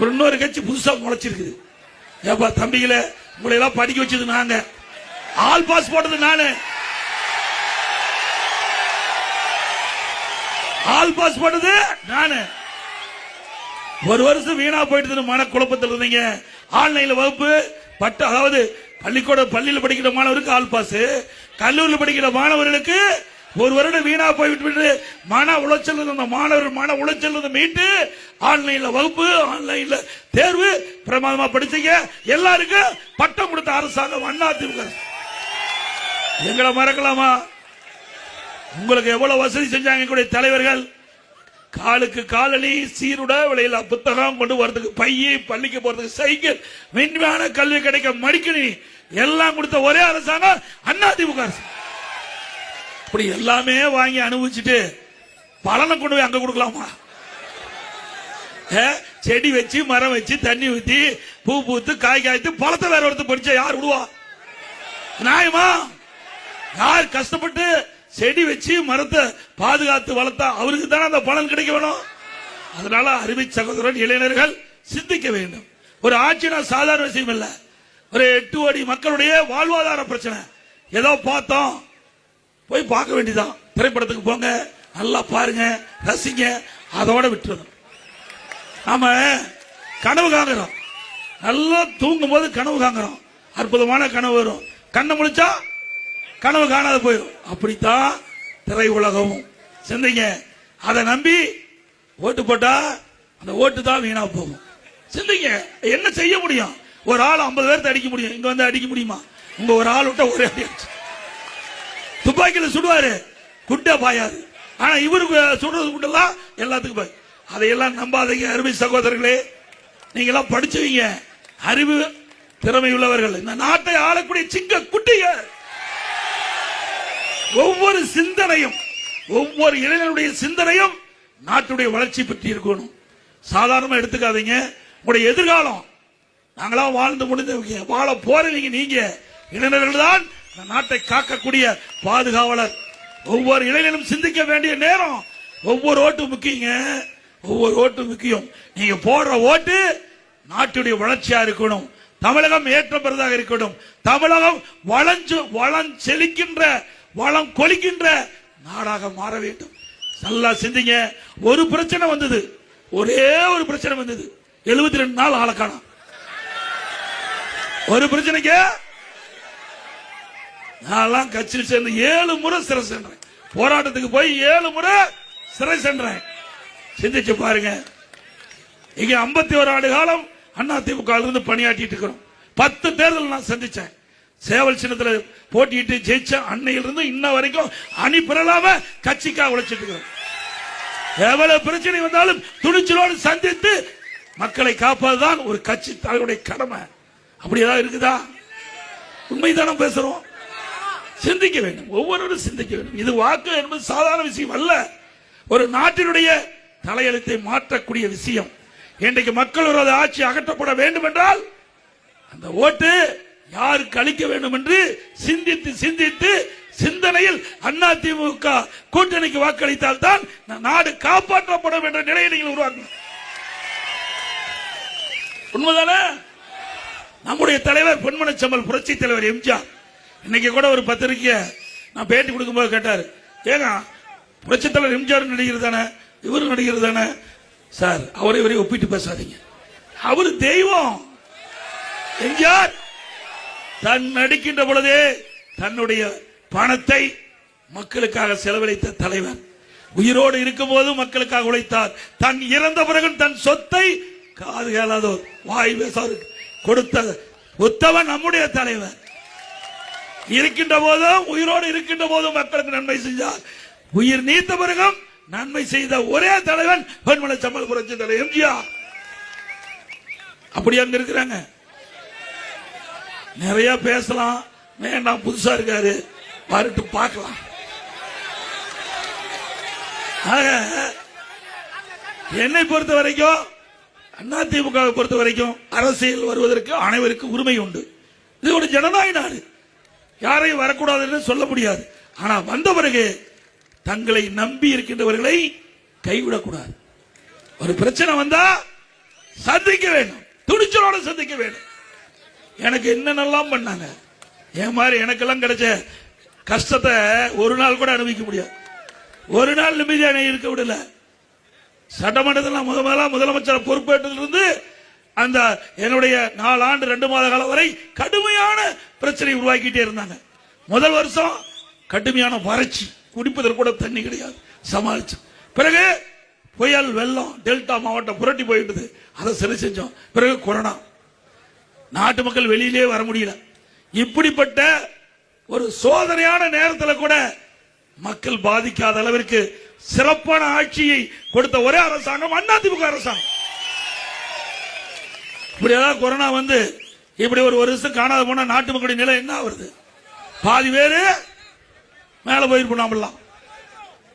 இன்னொரு கட்சி புதுசா முளைச்சிருக்குது. ஏப்பா தம்பிகளே, உங்களை எல்லாம் படிக்க வச்சது நாங்க, ஆல் பாஸ் போட்டது நானு, ஆல் பாஸ் போட்டது நானு. ஒரு வருஷம் வீணா போயிட்டு மன குழப்பத்தில் இருந்தீங்க. ஆன்லைன்ல வகுப்பு பட்டு, அதாவது பள்ளியில் படிக்கிற மாணவருக்கு ஆல் பாஸ், கல்லூரியில் படிக்கிற மாணவர்களுக்கு ஒரு வருடம் வீணா போய்விட்டு மன உளைச்சல் இருந்த மாணவர் மன உளைச்சல் மீட்டு ஆன்லைன்ல வகுப்பு, ஆன்லைன்ல தேர்வு பிரமாதமா படிச்சீங்க. எல்லாருக்கும் பட்டம் கொடுத்த அரசாங்கம் அதிமுக. எங்களை மறக்கலாமா? உங்களுக்கு எவ்வளவு வசதி செஞ்சாங்க தலைவர்கள். காலுக்கு காலணி, சீருட விலையில புத்தகம் கொண்டு வரதுக்கு பைய, பள்ளிக்கு போறதுக்கு சைக்கிள், மென்மையான கல்வி கிடைக்க மடிக்கணி எல்லாம் கொடுத்த ஒரே அரசாங்கம் அதிமுக. இப்படி எல்லாமே வாங்கி அனுபவிச்சுட்டு பலனை கொண்டு போய் அங்க கொடுக்கலாமா? செடி வச்சு, மரம் வச்சு, தண்ணி ஊத்தி, பூ பூத்து, காய் காய்த்து, பழத்தை வேற ஒருத்தர் படிச்சா யார் விடுவா? நியாயமா? யார் கஷ்டப்பட்டு செடி வச்சு மரத்தை பாதுகாத்து வளர்த்தா அவருக்கு தானே அந்த பலன் கிடைக்க வேணும். அதனால அருமை சகோதரன் இளைஞர்கள் சிந்திக்க வேண்டும். ஒரு ஆட்சினா சாதாரண விஷயம் இல்ல. ஒரு 8 கோடி மக்களுடைய வாழ்வாதார பிரச்சனை. ஏதோ பார்த்தோம், போய் பார்க்க வேண்டியதான். திரைப்படத்துக்கு போங்க, நல்லா பாருங்க, ரசிங்க, அதோட விட்டுறணும். நாம கனவு காங்குறோம், நல்லா தூங்கும் போது கனவு காங்குறோம், அற்புதமான கனவு வரும். கண்ணை முழிச்சா கனவு காணாத போயிடும். அப்படித்தான் திரை உலகம். சிந்திங்க. அதை நம்பி ஓட்டு போட்டா அந்த ஓட்டு தான் வீணா போகும். சிந்திங்க. என்ன செய்ய முடியும்? ஒரு ஆள் 50 பேர்த்த அடிக்க முடியும், இங்க வந்து அடிக்க முடியுமா? உங்க ஒரு ஆள் விட்டா ஒரே அடி துப்பாக்கியில சுடுவாரு, குட்டா பாயாது. ஆனா இவருக்கு சுடுறது குட்டெல்லாம் எல்லாத்துக்கும் பாய். அதையெல்லாம் நம்பாதீங்க அருமை சகோதரர்களே. நீங்க எல்லாம் படிச்சவங்க, அறிவு திறமை உள்ளவர்கள், இந்த நாட்டை ஆளக்கூடிய சிங்க குட்டிங்க. ஒவ்வொரு சிந்தனையும், ஒவ்வொரு இளைஞருடைய சிந்தனையும் நாட்டுடைய வளர்ச்சி பற்றி இருக்கணும். சாதாரணமா எடுத்துக்காதீங்க. உங்களுடைய எதிர்காலம், நாங்களாம் வாழ்ந்து முடிந்தவங்க, வாழ போறவங்க நீங்க. இளைஞர்கள் தான் நாட்டை காக்கக்கூடிய பாதுகாவலர். ஒவ்வொரு இளைஞனும் சிந்திக்க வேண்டிய நேரம். ஒவ்வொரு ஓட்டு முக்கியங்க, ஒவ்வொரு ஓட்டு முக்கியம். நீங்க போடுற ஓட்டு நாட்டுடைய வளர்ச்சியா இருக்கணும். தமிழகம் ஏற்றம் பெறதாக இருக்கணும். தமிழகம் வளம் செழிக்கின்ற, வளம் கொலிக்கின்ற நாடாக மாற வேண்டும். நல்லா சிந்திங்க. ஒரு பிரச்சனை வந்தது, ஒரே ஒரு பிரச்சனை வந்தது, 72 நாள் ஆள காணோம். ஒரு பிரச்சனைக்கு நான் கட்சியில் சேர்ந்து 7 முறை சிறை சென்றேன். போராட்டத்துக்கு போய் 7 முறை சிறை சென்றேன். சிந்திச்சு பாருங்க. இங்க 51 ஆண்டு காலம் அதிமுக இருந்து பணியாற்றிட்டு இருக்கிறோம். 10 தேர்தல் நான் சந்திச்சேன். சேவல் சின்னத்தில் போட்டிட்டு ஜெயிச்ச அன்னையிலிருந்து இன்ன வரைக்கும் அணி பெறலாம கட்சிக்காக உழைச்சிட்டு இருக்கிறோம். எவ்வளவு பிரச்சனை வந்தாலும் துணிச்சலோடு சந்தித்து மக்களை காப்பதுதான் ஒரு கட்சி தலைவருடைய கடமை. அப்படி ஏதாவது இருக்குதா? உண்மைதானே பேசுறோம். சிந்திக்க வேண்டும், ஒவ்வொருவரும் சிந்திக்க வேண்டும். இது வாக்கு என்பது சாதாரண விஷயம் அல்ல. ஒரு நாட்டினுடைய தலையெழுத்தை மாற்றக்கூடிய விஷயம். இன்றைக்கு மக்கள் விரோத ஆட்சி அகற்றப்பட வேண்டும் என்றால் அந்த ஓட்டு யாருக்கு அளிக்க வேண்டும் என்று சிந்தித்து சிந்தித்து சிந்தனையில் அதிமுக கூட்டணிக்கு வாக்களித்தால் தான் நாடு காப்பாற்றப்படும் என்ற நிலையை நீங்கள் உருவாக்கணும். உண்மைதானே? நம்முடைய தலைவர் பொன்மனச்செம்மல் புரட்சி தலைவர் எம்ஜிஆர் இன்னைக்கு கூட ஒரு பத்திரிக்கை நான் பேட்டி கொடுக்கும் போது கேட்டாரு, ஏங்க புரட்சி தலைவர் எம்ஜிஆர் நடிகர் தானே, இவரு நடிகர் தானே சார், அவரை இவரை ஒப்பிட்டு பேசாதீங்க. அவரு தெய்வம். எம்ஜிஆர் தன் நடிக்கின்ற பொழுதே தன்னுடைய பணத்தை மக்களுக்காக செலவழித்த தலைவர். உயிரோடு இருக்கும் போது மக்களுக்காக உழைத்தார். தன் இறந்த பிறகு தன் சொத்தை காது கேளாதோர் வாய் பேசார் கொடுத்த உத்தவன் நம்முடைய தலைவர். இருக்கின்ற போதும், உயிரோடு இருக்கின்ற போதும் மக்களுக்கு நன்மை செஞ்சார். உயிர் நீத்த பிறகும் நன்மை செய்த ஒரே தலைவன் பொன்மனச்செம்மல் புரட்சி தலைவர் எம்ஜிஆர். அப்படி அங்க இருக்கிறாங்க. நிறைய பேசலாம், வேண்டாம், புதுசா இருக்காரு, வரட்டு பார்க்கலாம். என்னை பொறுத்த வரைக்கும், அதிமுக பொறுத்த வரைக்கும் அரசியல் வருவதற்கு அனைவருக்கும் உரிமை உண்டு. இது ஒரு ஜனநாயக நாடு. யாரையும் வரக்கூடாது என்று சொல்ல முடியாது. ஆனா வந்த பிறகு தங்களை நம்பி இருக்கின்றவர்களை கைவிடக்கூடாது. ஒரு பிரச்சனை வந்தா சந்திக்க வேண்டும், துணிச்சலோட சந்திக்க வேண்டும். எனக்கு என்னென்னலாம் பண்ணாங்க, என் மாதிரி எனக்கெல்லாம் கிடைச்ச கஷ்டத்தை ஒரு நாள் கூட அனுபவிக்க முடியாது. ஒரு நாள் நிம்மதியான இருக்க விடல. சட்டமன்றத்தில் முதலமைச்சர் பொறுப்பேற்றிலிருந்து அந்த என்னுடைய 4 ஆண்டு 2 மாத காலம் வரை கடுமையான பிரச்சனை உருவாக்கிட்டே இருந்தாங்க. முதல் வருஷம் கடுமையான வறட்சி, குடிப்பதற்கு கூட தண்ணி கிடையாது, சமாளிச்சு. பிறகு புயல் வெள்ளம் டெல்டா மாவட்டம் புரட்டி போயிட்டது, அதை சரி செஞ்சோம். பிறகு கொரோனா, நாட்டு மக்கள் வெளியிலே வர முடியல. இப்படிப்பட்ட ஒரு சோதனையான நேரத்தில் கூட மக்கள் பாதிக்காத அளவிற்கு சிறப்பான ஆட்சியை கொடுத்த ஒரே அரசாங்கம் அதிமுக அரசாங்கம். இப்படி ஏதாவது கொரோனா வந்து இப்படி ஒரு வருஷம் காணாத போனா நாட்டு மக்களுடைய நிலை என்ன வருது? பாதி பேரு மேல போயிருப்போம்.